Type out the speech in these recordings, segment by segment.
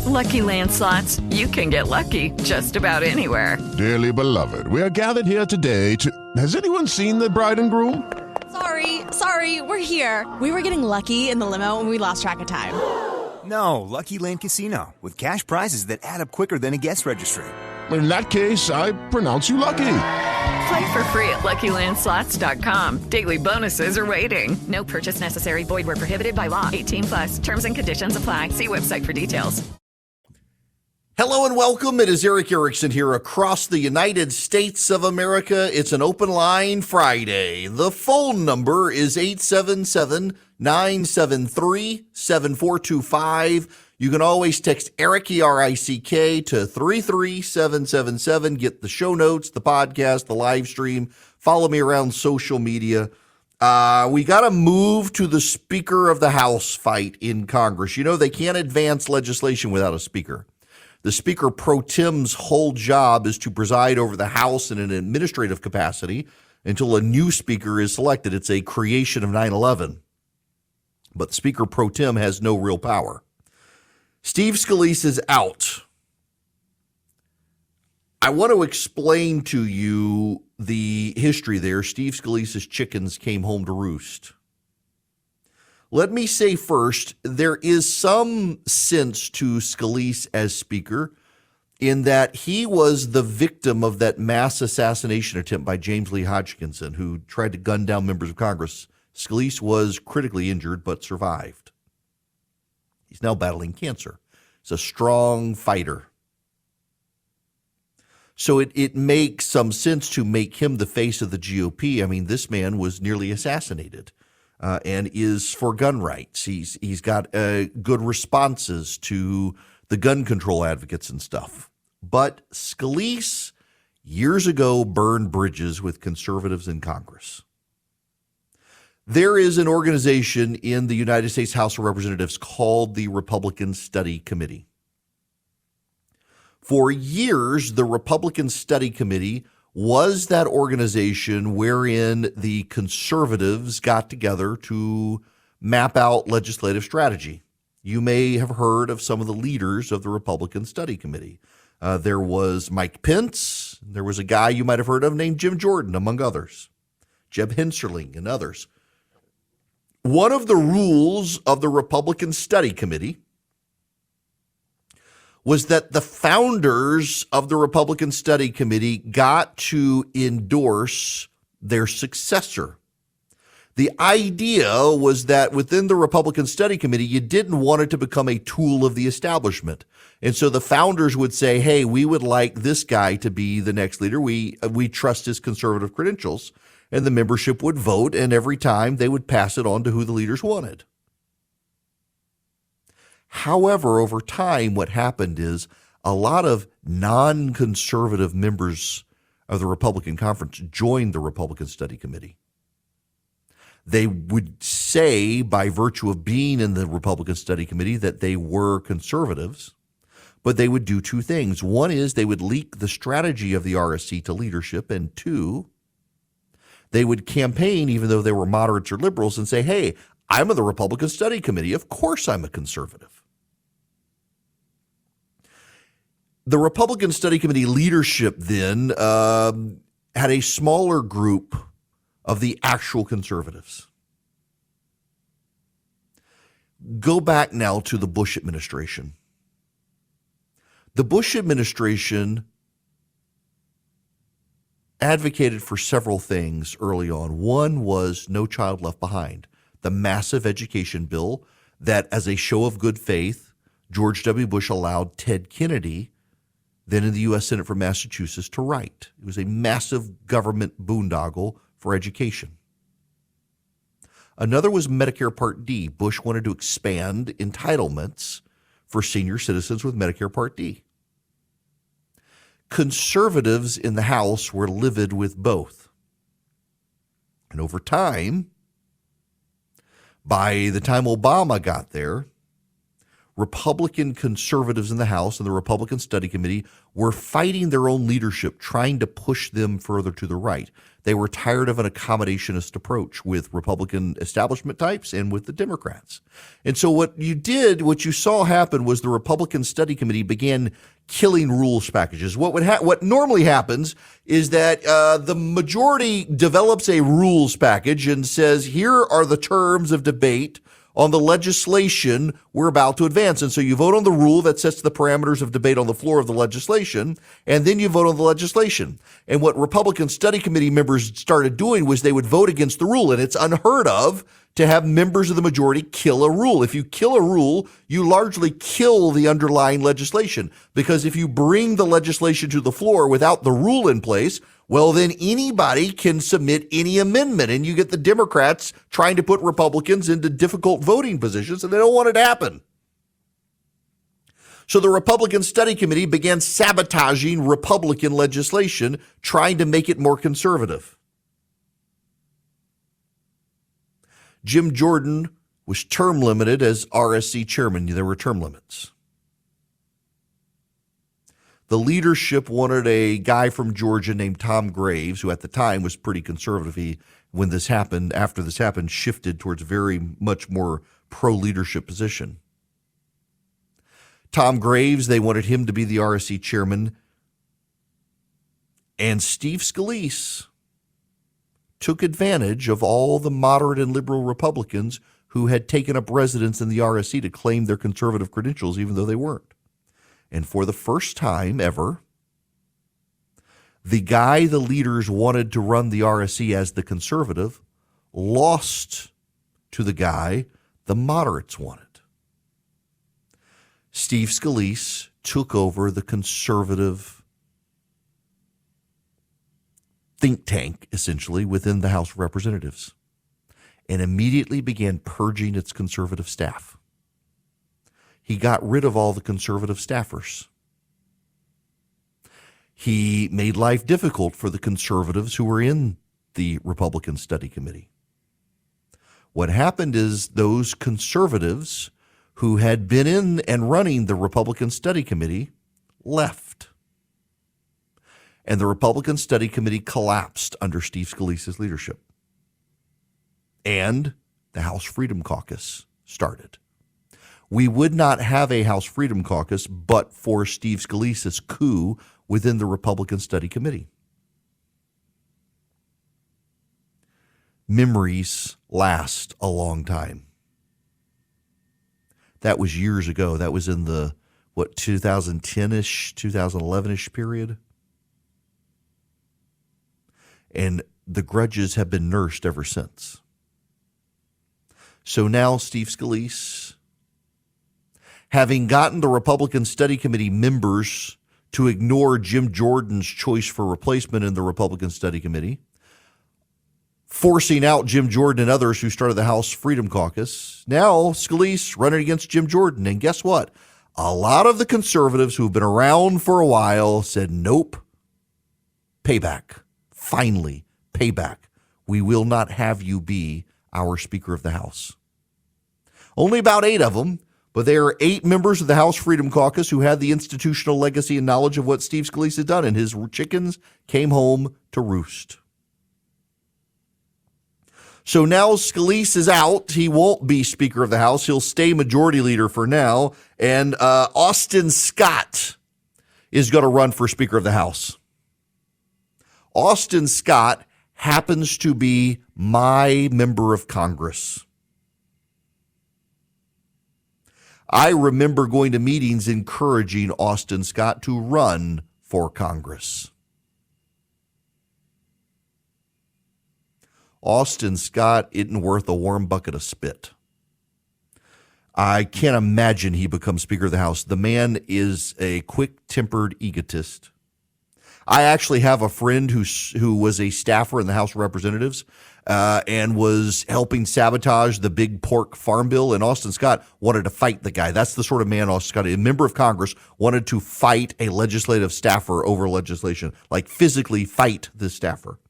With Lucky Land Slots, you can get lucky just about anywhere. Dearly beloved, we are gathered here today to... Has anyone seen the bride and groom? Sorry, we're here. We were getting lucky in the limo and we lost track of time. No, Lucky Land Casino, with cash prizes that add up quicker than a guest registry. In that case, I pronounce you lucky. Play for free at LuckyLandSlots.com. Daily bonuses are waiting. No purchase necessary. Void where prohibited by law. 18+. Terms and conditions apply. See website for details. Hello and welcome. It is Eric Erickson here across the United States of America. It's an open line Friday. The phone number is 877-973-7425. You can always text Eric, E-R-I-C-K, to 33777. Get the show notes, the podcast, the live stream. Follow me around social media. We got to move to the Speaker of the House fight in Congress. You know, they can't advance legislation without a speaker. The Speaker pro tem's whole job is to preside over the House in an administrative capacity until a new speaker is selected. It's a creation of 9/11. But the Speaker pro tem has no real power. Steve Scalise is out. I want to explain to you the history there. Steve Scalise's chickens came home to roost. Let me say first, there is some sense to Scalise as Speaker in that he was the victim of that mass assassination attempt by James Lee Hodgkinson, who tried to gun down members of Congress. Scalise was critically injured but survived. He's now battling cancer. He's a strong fighter. So it makes some sense to make him the face of the GOP. I mean, this man was nearly assassinated. And is for gun rights. He's got good responses to the gun control advocates and stuff. But Scalise years ago burned bridges with conservatives in Congress. There is an organization in the United States House of Representatives called the Republican Study Committee. For years, the Republican Study Committee was that organization wherein the conservatives got together to map out legislative strategy. You may have heard of some of the leaders of the Republican Study Committee. There was Mike Pence. There was a guy you might have heard of named Jim Jordan, among others. Jeb Hensarling and others. One of the rules of the Republican Study Committee was that the founders of the Republican Study Committee got to endorse their successor. The idea was that within the Republican Study Committee, you didn't want it to become a tool of the establishment. And so the founders would say, hey, we would like this guy to be the next leader. We trust his conservative credentials. And the membership would vote, and every time they would pass it on to who the leaders wanted. However, over time, what happened is a lot of non-conservative members of the Republican Conference joined the Republican Study Committee. They would say, by virtue of being in the Republican Study Committee, that they were conservatives, but they would do two things. One is they would leak the strategy of the RSC to leadership, and two, they would campaign, even though they were moderates or liberals, and say, hey, I'm in the Republican Study Committee. Of course I'm a conservative. The Republican Study Committee leadership then had a smaller group of the actual conservatives. Go back now to the Bush administration. The Bush administration advocated for several things early on. One was No Child Left Behind, the massive education bill that, as a show of good faith, George W. Bush allowed Ted Kennedy, then in the U.S. Senate for Massachusetts, to write. It was a massive government boondoggle for education. Another was Medicare Part D. Bush wanted to expand entitlements for senior citizens with Medicare Part D. Conservatives in the House were livid with both. And over time, by the time Obama got there, Republican conservatives in the House and the Republican Study Committee were fighting their own leadership, trying to push them further to the right. They were tired of an accommodationist approach with Republican establishment types and with the Democrats. And so what you saw happen was the Republican Study Committee began killing rules packages. What normally happens is that the majority develops a rules package and says, here are the terms of debate on the legislation we're about to advance. And so you vote on the rule that sets the parameters of debate on the floor of the legislation, and then you vote on the legislation. And what Republican Study Committee members started doing was they would vote against the rule, and it's unheard of to have members of the majority kill a rule. If you kill a rule, you largely kill the underlying legislation, because if you bring the legislation to the floor without the rule in place, well, then anybody can submit any amendment, and you get the Democrats trying to put Republicans into difficult voting positions, and they don't want it to happen. So the Republican Study Committee began sabotaging Republican legislation, trying to make it more conservative. Jim Jordan was term limited as RSC chairman. There were term limits. The leadership wanted a guy from Georgia named Tom Graves, who at the time was pretty conservative. He, after this happened, shifted towards a very much more pro-leadership position. Tom Graves, they wanted him to be the RSC chairman. And Steve Scalise took advantage of all the moderate and liberal Republicans who had taken up residence in the RSC to claim their conservative credentials, even though they weren't. And for the first time ever, the guy the leaders wanted to run the RSC as the conservative lost to the guy the moderates wanted. Steve Scalise took over the conservative think tank, essentially, within the House of Representatives, and immediately began purging its conservative staff. He got rid of all the conservative staffers. He made life difficult for the conservatives who were in the Republican Study Committee. What happened is those conservatives who had been in and running the Republican Study Committee left. And the Republican Study Committee collapsed under Steve Scalise's leadership. And the House Freedom Caucus started. We would not have a House Freedom Caucus but for Steve Scalise's coup within the Republican Study Committee. Memories last a long time. That was years ago. That was in the, 2010-ish, 2011-ish period. And the grudges have been nursed ever since. So now Steve Scalise, having gotten the Republican Study Committee members to ignore Jim Jordan's choice for replacement in the Republican Study Committee, forcing out Jim Jordan and others who started the House Freedom Caucus, now Scalise running against Jim Jordan. And guess what? A lot of the conservatives who've been around for a while said, nope, payback. Finally, payback. We will not have you be our Speaker of the House. Only about 8 of them, but there are 8 members of the House Freedom Caucus who had the institutional legacy and knowledge of what Steve Scalise had done, and his chickens came home to roost. So now Scalise is out. He won't be Speaker of the House. He'll stay Majority Leader for now, and Austin Scott is going to run for Speaker of the House. Austin Scott happens to be my member of Congress. I remember going to meetings encouraging Austin Scott to run for Congress. Austin Scott isn't worth a warm bucket of spit. I can't imagine he becomes Speaker of the House. The man is a quick-tempered egotist. I actually have a friend who was a staffer in the House of Representatives and was helping sabotage the big pork farm bill, and Austin Scott wanted to fight the guy. That's the sort of man Austin Scott is. A member of Congress wanted to fight a legislative staffer over legislation, like physically fight the staffer.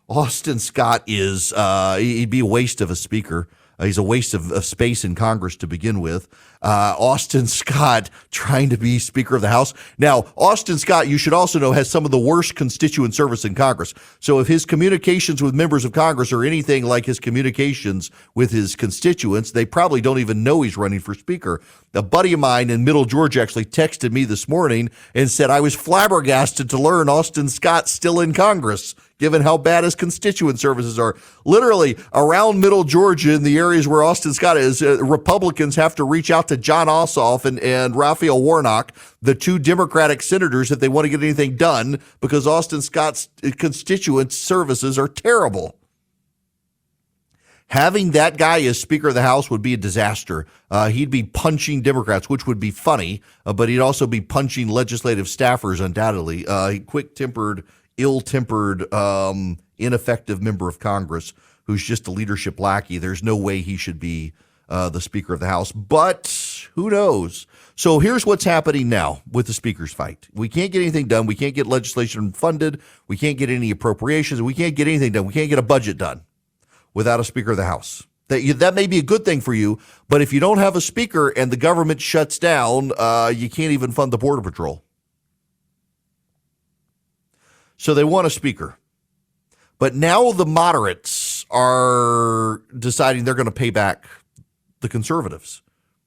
Austin Scott he'd be a waste of a speaker. He's a waste of space in Congress to begin with. Austin Scott trying to be Speaker of the House. Now, Austin Scott, you should also know, has some of the worst constituent service in Congress. So if his communications with members of Congress are anything like his communications with his constituents, they probably don't even know he's running for Speaker. A buddy of mine in Middle Georgia actually texted me this morning and said, I was flabbergasted to learn Austin Scott's still in Congress, given how bad his constituent services are. Literally, around Middle Georgia, in the areas where Austin Scott is, Republicans have to reach out to John Ossoff and Raphael Warnock, the two Democratic senators, if they want to get anything done, because Austin Scott's constituent services are terrible. Having that guy as Speaker of the House would be a disaster. He'd be punching Democrats, which would be funny, but he'd also be punching legislative staffers, undoubtedly. Quick-tempered, ill-tempered, ineffective member of Congress who's just a leadership lackey. There's no way he should be the Speaker of the House, but who knows? So here's what's happening now with the Speaker's fight. We can't get anything done. We can't get legislation funded. We can't get any appropriations. We can't get anything done. We can't get a budget done without a Speaker of the House. That may be a good thing for you, but if you don't have a Speaker and the government shuts down, you can't even fund the Border Patrol. So they want a Speaker. But now the moderates are deciding they're going to pay back the conservatives.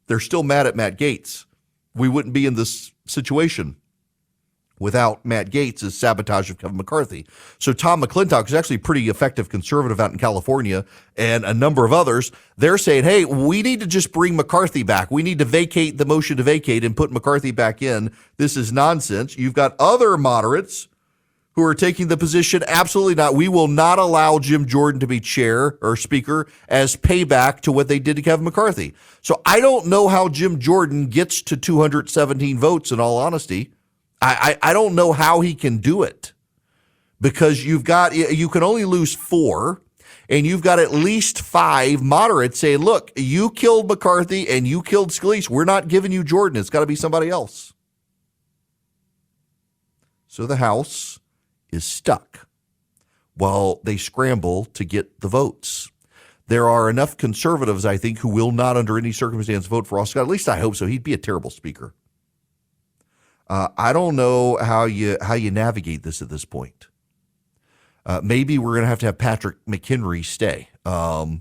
They're still mad at Matt Gaetz. We wouldn't be in this situation without Matt Gaetz' sabotage of Kevin McCarthy. So Tom McClintock is actually a pretty effective conservative out in California, and a number of others. They're saying, hey, we need to just bring McCarthy back. We need to vacate the motion to vacate and put McCarthy back in. This is nonsense. You've got other moderates who are taking the position, absolutely not. We will not allow Jim Jordan to be chair or speaker as payback to what they did to Kevin McCarthy. So I don't know how Jim Jordan gets to 217 votes, in all honesty. I don't know how he can do it, because you can only lose 4, and you've got at least 5 moderates saying, look, you killed McCarthy and you killed Scalise. We're not giving you Jordan. It's got to be somebody else. So the House is stuck while they scramble to get the votes. There are enough conservatives, I think, who will not under any circumstance vote for Austin Scott. At least I hope so. He'd be a terrible speaker. I don't know how you navigate this at this point. Maybe we're going to have Patrick McHenry stay. And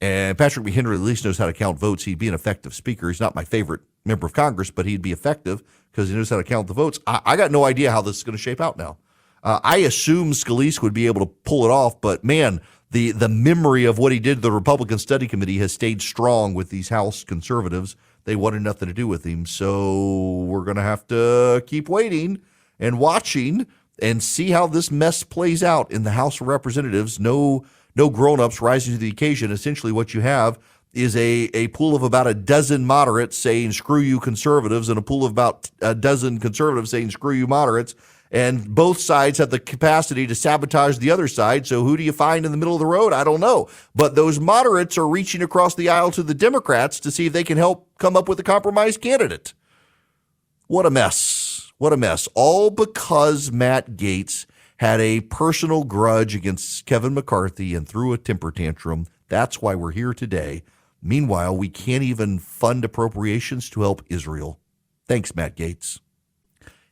Patrick McHenry at least knows how to count votes. He'd be an effective speaker. He's not my favorite member of Congress, but he'd be effective because he knows how to count the votes. I got no idea how this is going to shape out now. I assume Scalise would be able to pull it off, but man, the memory of what he did to the Republican Study Committee has stayed strong with these House conservatives. They wanted nothing to do with him. So we're going to have to keep waiting and watching and see how this mess plays out in the House of Representatives. No grown-ups rising to the occasion. Essentially what you have is a pool of about a dozen moderates saying, screw you conservatives, and a pool of about a dozen conservatives saying, screw you moderates. And both sides have the capacity to sabotage the other side. So who do you find in the middle of the road? I don't know. But those moderates are reaching across the aisle to the Democrats to see if they can help come up with a compromise candidate. What a mess. What a mess. All because Matt Gaetz had a personal grudge against Kevin McCarthy and threw a temper tantrum. That's why we're here today. Meanwhile, we can't even fund appropriations to help Israel. Thanks, Matt Gaetz.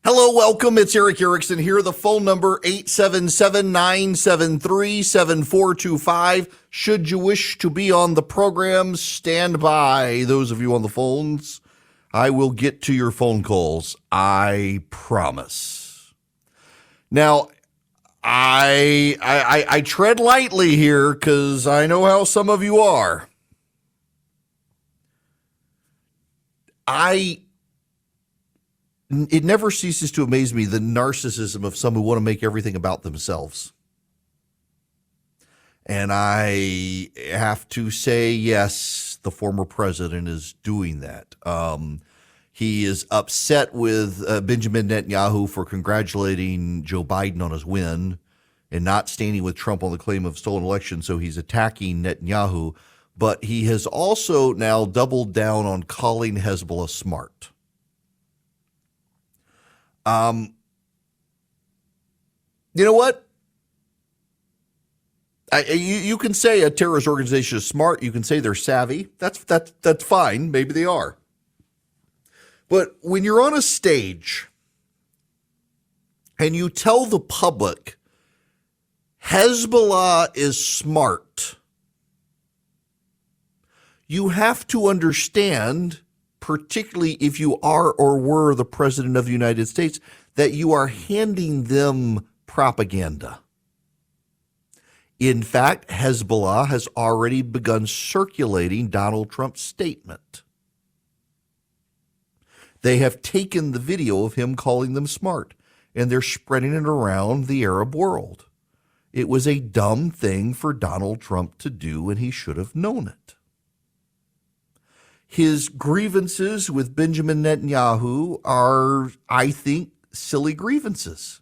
Hello, welcome. It's Eric Erickson here. The phone number 877-973-7425. Should you wish to be on the program, stand by. Those of you on the phones, I will get to your phone calls. I promise. Now, I tread lightly here because I know how some of you are. It never ceases to amaze me, the narcissism of some who want to make everything about themselves. And I have to say, yes, the former president is doing that. He is upset with Benjamin Netanyahu for congratulating Joe Biden on his win and not standing with Trump on the claim of stolen election. So he's attacking Netanyahu. But he has also now doubled down on calling Hezbollah smart. You know what? You can say a terrorist organization is smart. You can say they're savvy. That's fine. Maybe they are. But when you're on a stage and you tell the public Hezbollah is smart, you have to understand, particularly if you are or were the president of the United States, that you are handing them propaganda. In fact, Hezbollah has already begun circulating Donald Trump's statement. They have taken the video of him calling them smart, and they're spreading it around the Arab world. It was a dumb thing for Donald Trump to do, and he should have known it. His grievances with Benjamin Netanyahu are, I think, silly grievances.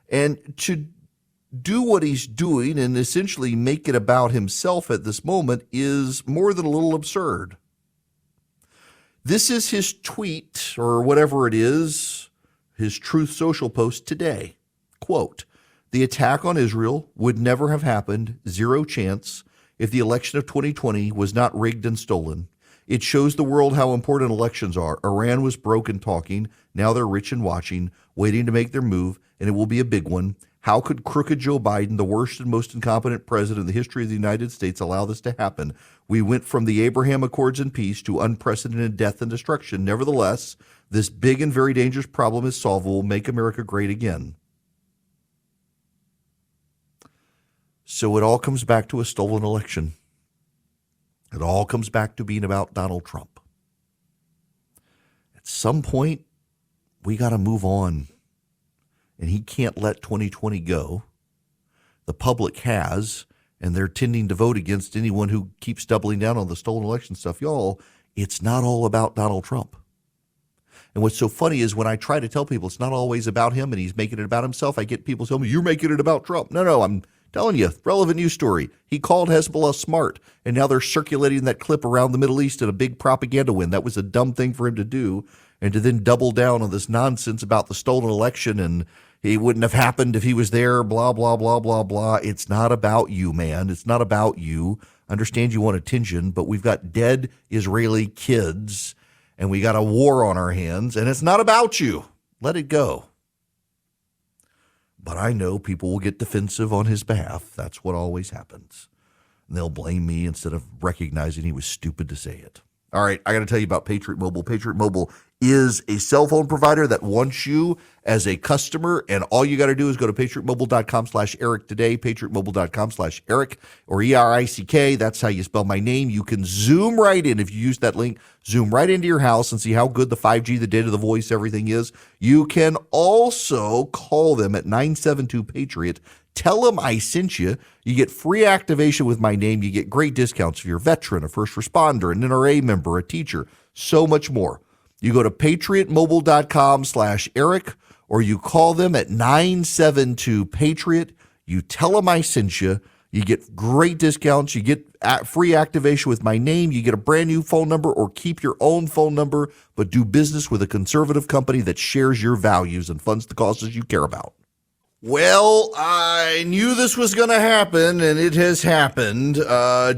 And to do what he's doing and essentially make it about himself at this moment is more than a little absurd. This is his tweet, or whatever it is, his Truth Social post today. Quote, "The attack on Israel would never have happened, zero chance, if the election of 2020 was not rigged and stolen. It shows the world how important elections are. Iran was broke and talking. Now they're rich and watching, waiting to make their move, and it will be a big one. How could crooked Joe Biden, the worst and most incompetent president in the history of the United States, allow this to happen? We went from the Abraham Accords and peace to unprecedented death and destruction. Nevertheless, this big and very dangerous problem is solvable. Make America great again." So it all comes back to a stolen election. It all comes back to being about Donald Trump. At some point, we got to move on. And he can't let 2020 go. The public has, and they're tending to vote against anyone who keeps doubling down on the stolen election stuff. Y'all, it's not all about Donald Trump. And what's so funny is when I try to tell people it's not always about him and he's making it about himself, I get people telling me, "You're making it about Trump." No, I'm telling you, relevant news story. He called Hezbollah smart, and now they're circulating that clip around the Middle East in a big propaganda win. That was a dumb thing for him to do, and to then double down on this nonsense about the stolen election and he wouldn't have happened if he was there, blah, blah, blah, blah, blah. It's not about you, man. It's not about you. Understand you want attention, but we've got dead Israeli kids, and we got a war on our hands, and it's not about you. Let it go. But I know people will get defensive on his behalf. That's what always happens. And they'll blame me instead of recognizing he was stupid to say it. All right, I got to tell you about Patriot Mobile. Patriot Mobile is a cell phone provider that wants you as a customer, and all you got to do is go to patriotmobile.com/Eric today, patriotmobile.com/Eric, or ERICK. That's how you spell my name. You can zoom right in if you use that link, zoom right into your house and see how good the 5G, the data, the voice, everything is. You can also call them at 972-PATRIOT. Tell them I sent you. You get free activation with my name. You get great discounts if you're a veteran, a first responder, an NRA member, a teacher, so much more. You go to patriotmobile.com/Eric, or you call them at 972-PATRIOT. You tell them I sent you. You get great discounts. You get free activation with my name. You get a brand new phone number, or keep your own phone number, but do business with a conservative company that shares your values and funds the causes you care about. Well, I knew this was going to happen, and it has happened.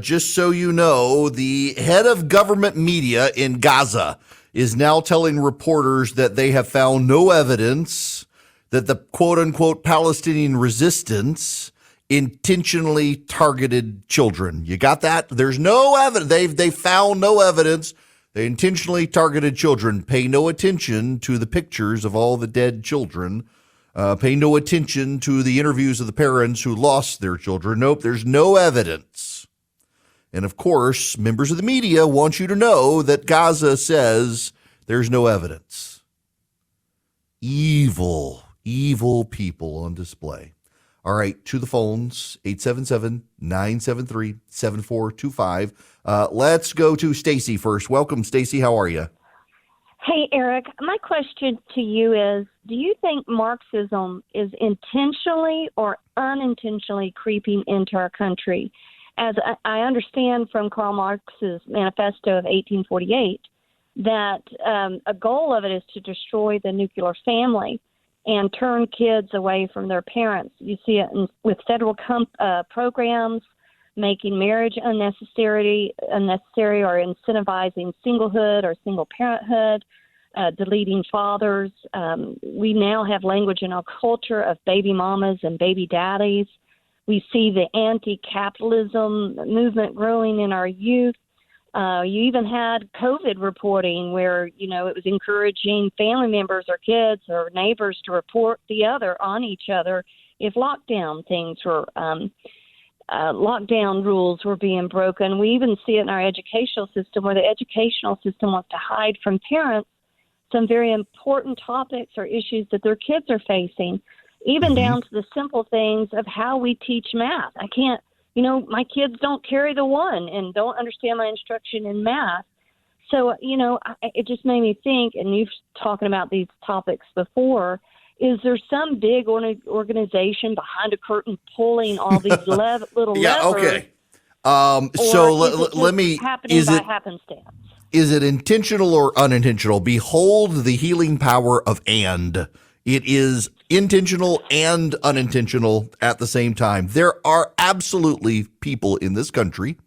Just so you know, the head of government media in Gaza is now telling reporters that they have found no evidence that the quote-unquote Palestinian resistance intentionally targeted children. You got that? There's no evidence. They found no evidence. They intentionally targeted children. Pay no attention to the pictures of all the dead children. Pay no attention to the interviews of the parents who lost their children. Nope, there's no evidence. And of course, members of the media want you to know that Gaza says there's no evidence. Evil, evil people on display. All right, to the phones, 877-973-7425. Let's go to Stacy first. Welcome, Stacy. How are you? Hey, Eric, my question to you is, do you think Marxism is intentionally or unintentionally creeping into our country? As I understand from Karl Marx's manifesto of 1848, that a goal of it is to destroy the nuclear family and turn kids away from their parents. You see it with federal programs making marriage unnecessary or incentivizing singlehood or single parenthood, deleting fathers. We now have language in our culture of baby mamas and baby daddies. We see the anti-capitalism movement growing in our youth. You even had COVID reporting where, it was encouraging family members or kids or neighbors to report the other on each other if lockdown rules were being broken. We even see it in our educational system where the educational system wants to hide from parents some very important topics or issues that their kids are facing, even down to the simple things of how we teach math. I can't, my kids don't carry the one and don't understand my instruction in math. So, it just made me think, and you've talking about these topics before, is there some big organization behind a curtain pulling all these little levers? Okay. So let me, happening by happenstance? Is it intentional or unintentional? Behold the healing power of and. It is intentional and unintentional at the same time. There are absolutely people in this country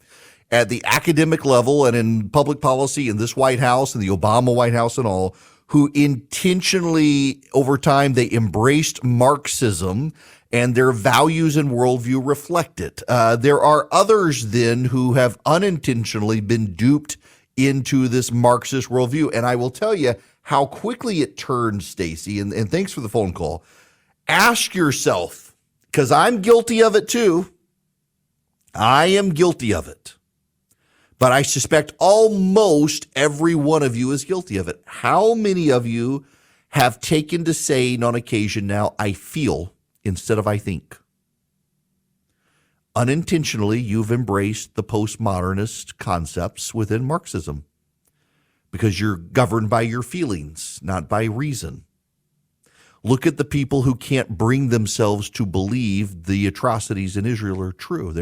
at the academic level and in public policy in this White House and the Obama White House and all who intentionally over time they embraced Marxism and their values and worldview reflect it. There are others then who have unintentionally been duped into this Marxist worldview. And I will tell you how quickly it turns, Stacy, and thanks for the phone call. Ask yourself, because I'm guilty of it too. I am guilty of it. But I suspect almost every one of you is guilty of it. How many of you have taken to saying on occasion now, I feel instead of I think? Unintentionally, you've embraced the postmodernist concepts within Marxism because you're governed by your feelings, not by reason. Look at the people who can't bring themselves to believe the atrocities in Israel are true.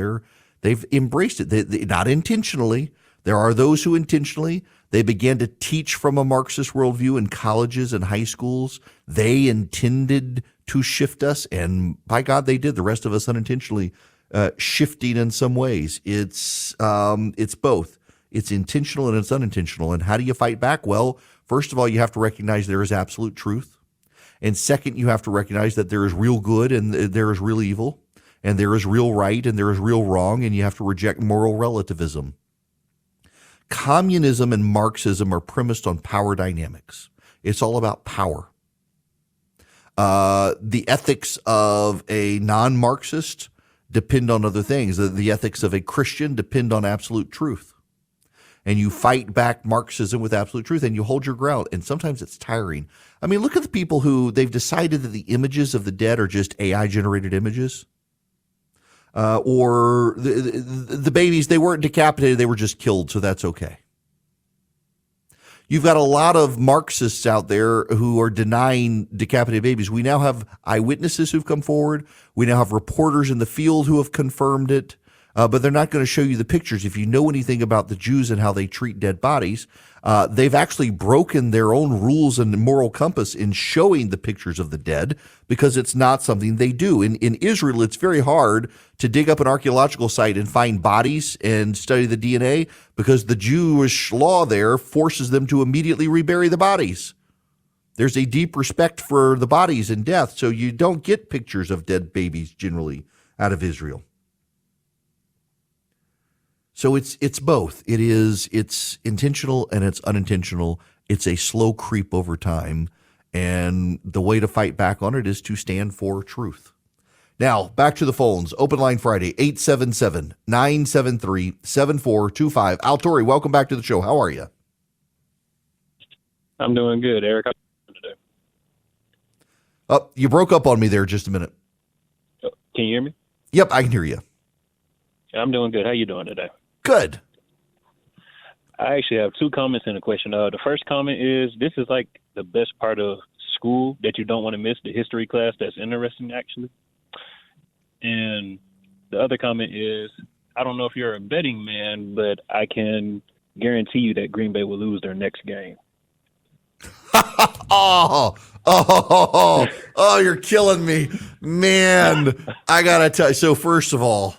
They've embraced it, they not intentionally. There are those who intentionally, they began to teach from a Marxist worldview in colleges and high schools. They intended to shift us, and by God, they did. The rest of us unintentionally shifting in some ways. It's both. It's intentional and it's unintentional. And how do you fight back? Well, first of all, you have to recognize there is absolute truth. And second, you have to recognize that there is real good and there is real evil, and there is real right and there is real wrong, and you have to reject moral relativism. Communism and Marxism are premised on power dynamics. It's all about power. The ethics of a non-Marxist depend on other things. The ethics of a Christian depend on absolute truth. And you fight back Marxism with absolute truth, and you hold your ground. And sometimes it's tiring. I mean, look at the people who they've decided that the images of the dead are just AI-generated images. Or the babies, they weren't decapitated, they were just killed, so that's okay. You've got a lot of Marxists out there who are denying decapitated babies. We now have eyewitnesses who've come forward. We now have reporters in the field who have confirmed it. But they're not going to show you the pictures. If you know anything about the Jews and how they treat dead bodies, they've actually broken their own rules and moral compass in showing the pictures of the dead because it's not something they do. In Israel, it's very hard to dig up an archaeological site and find bodies and study the DNA because the Jewish law there forces them to immediately rebury the bodies. There's a deep respect for the bodies in death, so you don't get pictures of dead babies generally out of Israel. So it's both. It's intentional and it's unintentional. It's a slow creep over time. And the way to fight back on it is to stand for truth. Now, back to the phones. Open line Friday, 877-973-7425. Al Torrey, welcome back to the show. How are you? I'm doing good, Eric. How are you doing today? Oh, you broke up on me there just a minute. Can you hear me? Yep, I can hear you. I'm doing good. How you doing today? Good. I actually have two comments and a question. The first comment is this is like the best part of school that you don't want to miss, the history class. That's interesting, actually. And the other comment is I don't know if you're a betting man, but I can guarantee you that Green Bay will lose their next game. Oh, you're killing me, man. I gotta tell you. So first of all,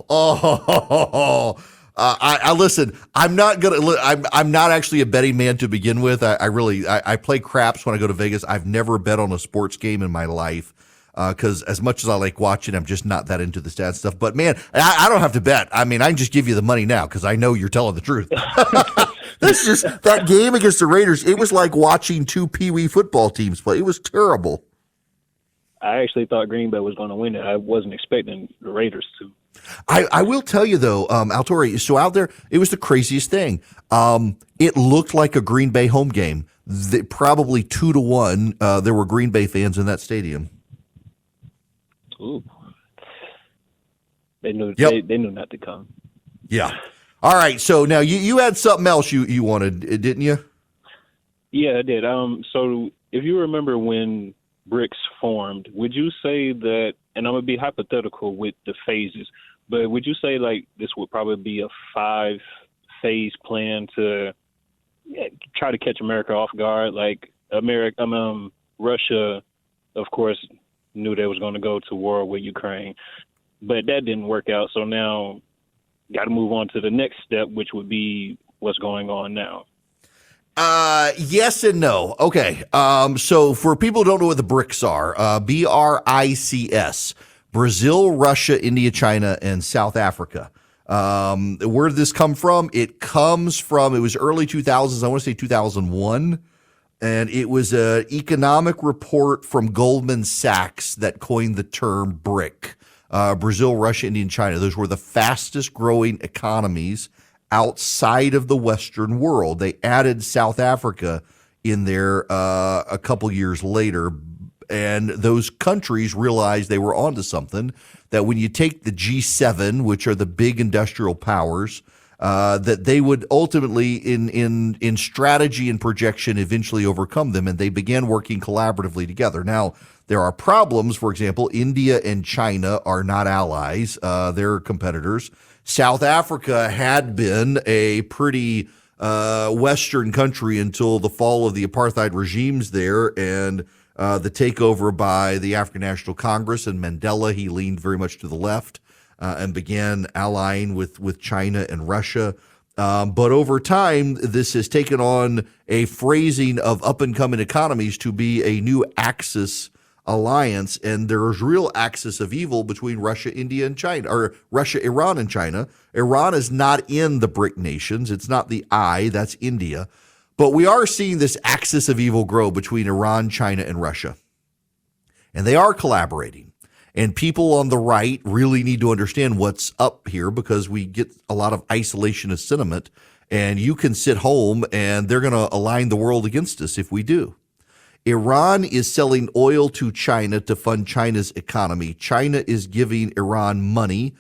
I listen. I'm not actually a betting man to begin with. I play craps when I go to Vegas. I've never bet on a sports game in my life. Because as much as I like watching, I'm just not that into the stats stuff. But man, I don't have to bet. I mean, I can just give you the money now because I know you're telling the truth. That's just that game against the Raiders. It was like watching two Pee-wee football teams play. It was terrible. I actually thought Green Bay was going to win it. I wasn't expecting the Raiders to. I will tell you though, Altori. So out there, it was the craziest thing. It looked like a Green Bay home game. Probably 2-1. There were Green Bay fans in that stadium. Ooh. They knew Yep. they knew not to come. Yeah. All right. So now you had something else you wanted, didn't you? Yeah, I did. So if you remember when BRICS formed, would you say that, and I'm going to be hypothetical with the phases, but would you say like this would probably be a 5-phase plan to try to catch America off guard? Like Russia, of course, knew they was going to go to war with Ukraine, but that didn't work out. So now got to move on to the next step, which would be what's going on now. Yes and no. Okay. So for people who don't know what the BRICS are, BRICS, Brazil, Russia, India, China, and South Africa. Where did this come from? It was early 2000s. I want to say 2001. And it was an economic report from Goldman Sachs that coined the term BRIC. Brazil, Russia, India, and China. Those were the fastest growing economies outside of the Western world. They added South Africa in there a couple years later. And those countries realized they were onto something, that when you take the G7, which are the big industrial powers, that they would ultimately, in strategy and projection, eventually overcome them, and they began working collaboratively together. Now, there are problems. For example, India and China are not allies. They're competitors. South Africa had been a pretty Western country until the fall of the apartheid regimes there and the takeover by the African National Congress and Mandela. He leaned very much to the left. And began allying with China and Russia. But over time, this has taken on a phrasing of up-and-coming economies to be a new Axis alliance, and there is real axis of evil between Russia, India, and China, or Russia, Iran, and China. Iran is not in the BRIC nations. It's not the I, that's India. But we are seeing this axis of evil grow between Iran, China, and Russia. And they are collaborating. And people on the right really need to understand what's up here, because we get a lot of isolationist sentiment, and you can sit home and they're going to align the world against us if we do. Iran is selling oil to China to fund China's economy. China is giving Iran money.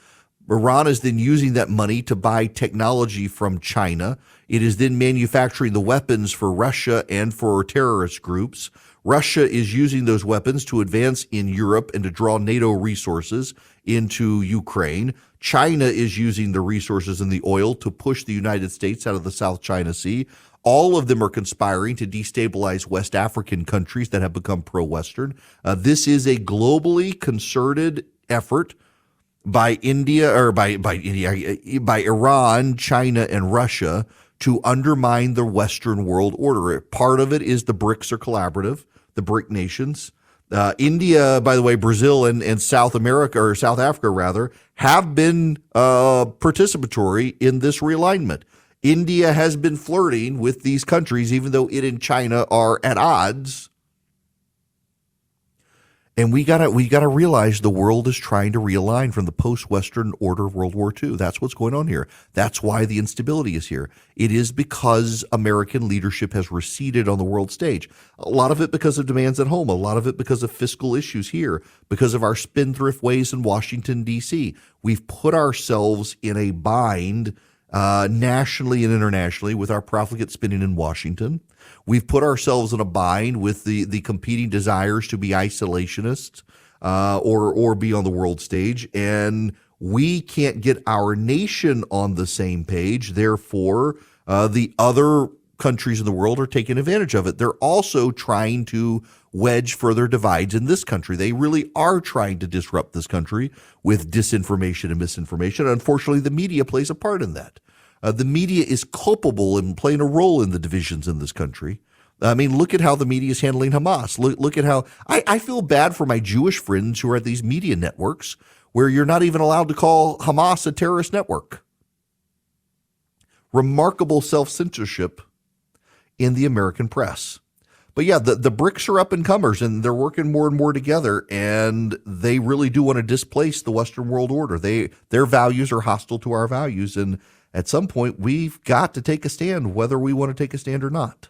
Iran is then using that money to buy technology from China. It is then manufacturing the weapons for Russia and for terrorist groups. Russia is using those weapons to advance in Europe and to draw NATO resources into Ukraine. China is using the resources and the oil to push the United States out of the South China Sea. All of them are conspiring to destabilize West African countries that have become pro-Western. This is a globally concerted effort by Iran, China, and Russia to undermine the Western world order. Part of it is the BRICS are collaborative, the BRIC nations. India, by the way, Brazil and South America, or South Africa rather, have been participatory in this realignment. India has been flirting with these countries, even though it and China are at odds. And we gotta realize the world is trying to realign from the post-Western order of World War II. That's what's going on here. That's why the instability is here. It is because American leadership has receded on the world stage. A lot of it because of demands at home. A lot of it because of fiscal issues here, because of our spendthrift ways in Washington, D.C. We've put ourselves in a bind nationally and internationally with our profligate spending in Washington. We've put ourselves in a bind with the competing desires to be isolationists or be on the world stage, and we can't get our nation on the same page. Therefore, the other countries in the world are taking advantage of it. They're also trying to wedge further divides in this country. They really are trying to disrupt this country with disinformation and misinformation. Unfortunately, the media plays a part in that. The media is culpable in playing a role in the divisions in this country. I mean, look at how the media is handling Hamas. Look at how I feel bad for my Jewish friends who are at these media networks where you're not even allowed to call Hamas a terrorist network. Remarkable self-censorship in the American press. But yeah, the BRICS are up and comers, and they're working more and more together, and they really do want to displace the Western world order. Their values are hostile to our values, and at some point, we've got to take a stand, whether we want to take a stand or not.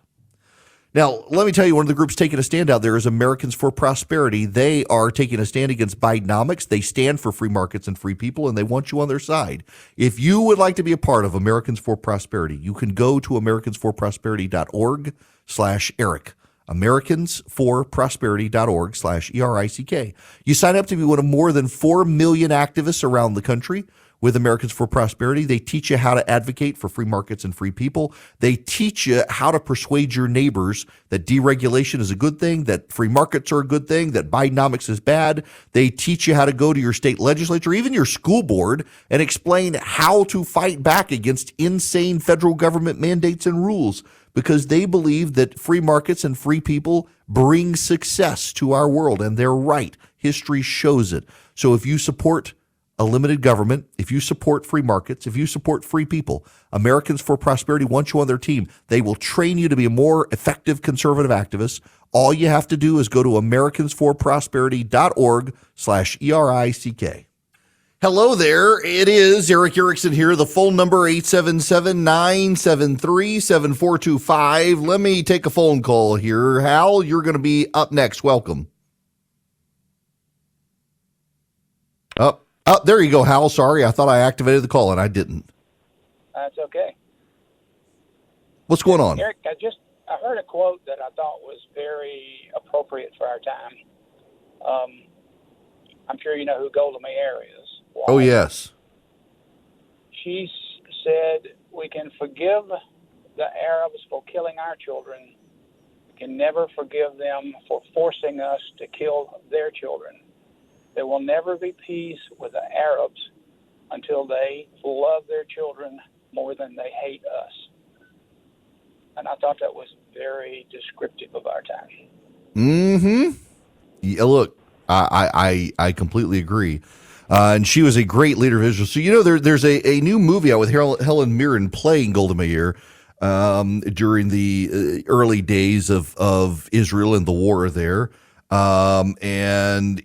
Now, let me tell you, one of the groups taking a stand out there is Americans for Prosperity. They are taking a stand against Bidenomics. They stand for free markets and free people, and they want you on their side. If you would like to be a part of Americans for Prosperity, you can go to americansforprosperity.org/Eric. americansforprosperity.org/ERICK. You sign up to be one of more than 4 million activists around the country with Americans for Prosperity. They teach you how to advocate for free markets and free people. They teach you how to persuade your neighbors that deregulation is a good thing, that free markets are a good thing, that Bidenomics is bad. They teach you how to go to your state legislature, even your school board, and explain how to fight back against insane federal government mandates and rules, because they believe that free markets and free people bring success to our world, and they're right. History shows it. So if you support a limited government, if you support free markets, if you support free people, Americans for Prosperity wants you on their team. They will train you to be a more effective conservative activist. All you have to do is go to americansforprosperity.org/ERICK. Hello there. It is Eric Erickson here. The phone number 877-973-7425. Let me take a phone call here. Hal, you're going to be up next. Welcome. Oh, there you go, Hal. Sorry, I thought I activated the call and I didn't. That's okay. What's going on? Eric, I heard a quote that I thought was very appropriate for our time. I'm sure you know who Golda Meir is. Why? Oh, yes. She said, "We can forgive the Arabs for killing our children. We can never forgive them for forcing us to kill their children. There will never be peace with the Arabs until they love their children more than they hate us." And I thought that was very descriptive of our time. Mm-hmm. Yeah, look, I completely agree. And she was a great leader of Israel. So, you know, there's a new movie out with Helen Mirren playing Golda Meir during the early days of Israel and the war there. And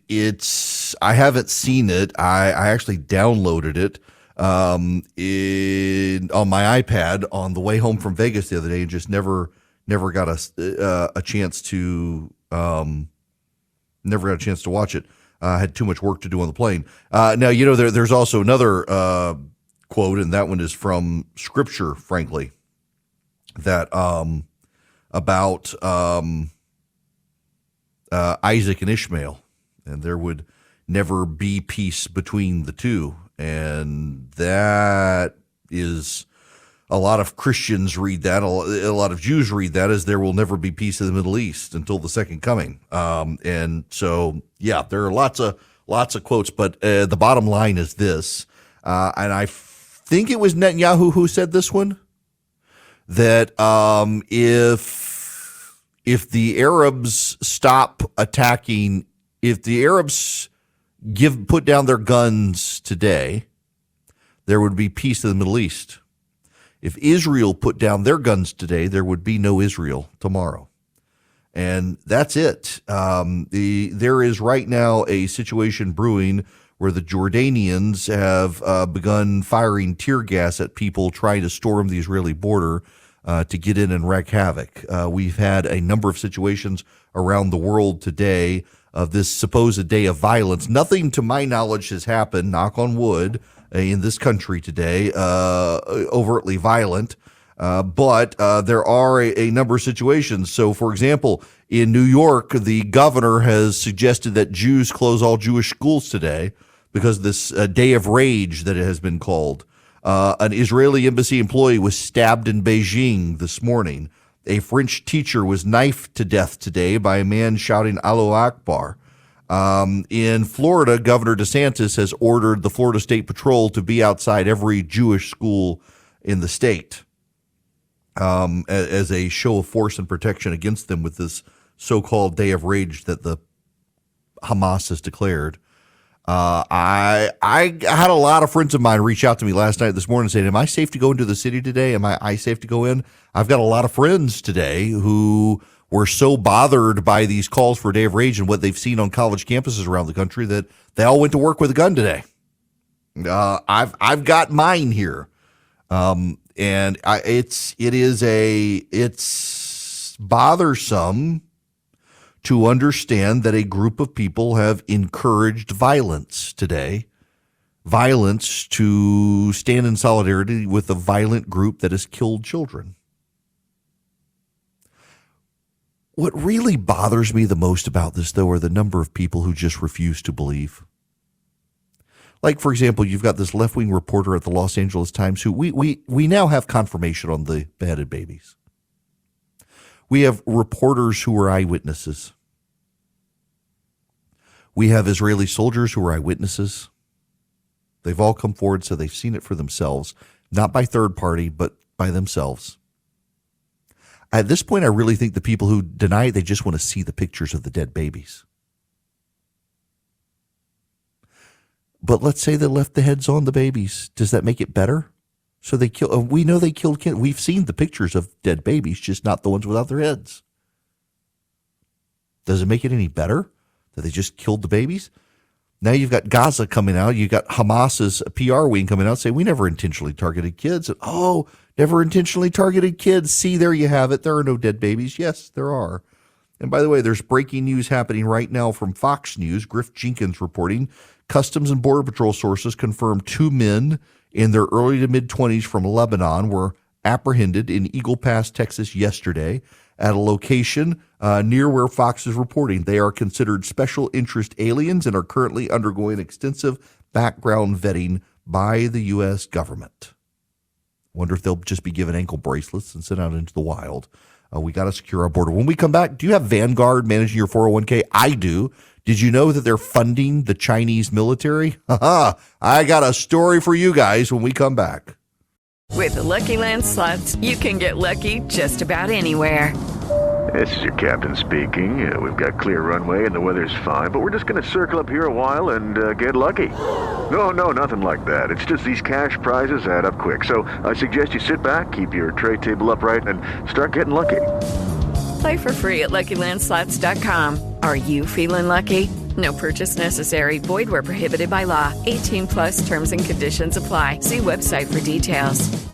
I haven't seen it. I actually downloaded it on my iPad on the way home from Vegas the other day, and just never got a chance to watch it. I had too much work to do on the plane. Now, you know, there's also another quote, and that one is from Scripture, frankly, that about Isaac and Ishmael, and there would never be peace between the two. And that is, a lot of Christians read that, a lot of Jews read that as there will never be peace in the Middle East until the second coming. And so, yeah, there are lots of quotes, but the bottom line is this, and I think it was Netanyahu who said this one, that if the Arabs stop attacking, if the Arabs put down their guns today, there would be peace in the Middle East. If Israel put down their guns today, there would be no Israel tomorrow. And that's it. There is right now a situation brewing where the Jordanians have begun firing tear gas at people trying to storm the Israeli border to get in and wreak havoc. We've had a number of situations around the world today of this supposed day of violence. Nothing to my knowledge has happened, knock on wood, in this country today, overtly violent. But there are a number of situations. So, for example, in New York, the governor has suggested that Jews close all Jewish schools today because of this day of rage that it has been called. An Israeli embassy employee was stabbed in Beijing this morning. A French teacher was knifed to death today by a man shouting Allahu Akbar. In Florida, Governor DeSantis has ordered the Florida State Patrol to be outside every Jewish school in the state as a show of force and protection against them with this so-called day of rage that the Hamas has declared. I had a lot of friends of mine reach out to me last night, this morning, saying, am I safe to go into the city today? Am I safe to go in? I've got a lot of friends today who were so bothered by these calls for a day of rage and what they've seen on college campuses around the country that they all went to work with a gun today. I've got mine here. And it's bothersome to understand that a group of people have encouraged violence today, violence to stand in solidarity with a violent group that has killed children. What really bothers me the most about this, though, are the number of people who just refuse to believe. Like, for example, you've got this left-wing reporter at the Los Angeles Times who we now have confirmation on the beheaded babies. We have reporters who are eyewitnesses. We have Israeli soldiers who are eyewitnesses. They've all come forward, so they've seen it for themselves, not by third party, but by themselves. At this point, I really think the people who deny it, they just want to see the pictures of the dead babies. But let's say they left the heads on the babies. Does that make it better? So they kill. We know they killed kids. We've seen the pictures of dead babies, just not the ones without their heads. Does it make it any better that they just killed the babies? Now you've got Gaza coming out. You've got Hamas's PR wing coming out saying we never intentionally targeted kids. Oh, never intentionally targeted kids. See, there you have it. There are no dead babies. Yes, there are. And by the way, there's breaking news happening right now from Fox News. Griff Jenkins reporting Customs and Border Patrol sources confirmed 2 men in their early to mid-20s from Lebanon were apprehended in Eagle Pass, Texas yesterday at a location near where Fox is reporting. They are considered special interest aliens and are currently undergoing extensive background vetting by the U.S. government. Wonder if they'll just be given ankle bracelets and sent out into the wild. We got to secure our border. When we come back, do you have Vanguard managing your 401k? I do. Did you know that they're funding the Chinese military? I got a story for you guys when we come back. With the Lucky Land Slots, you can get lucky just about anywhere. This is your captain speaking. We've got clear runway and the weather's fine, but we're just going to circle up here a while and get lucky. No, nothing like that. It's just these cash prizes add up quick. So I suggest you sit back, keep your tray table upright, and start getting lucky. Play for free at LuckyLandSlots.com. Are you feeling lucky? No purchase necessary. Void where prohibited by law. 18+ terms and conditions apply. See website for details.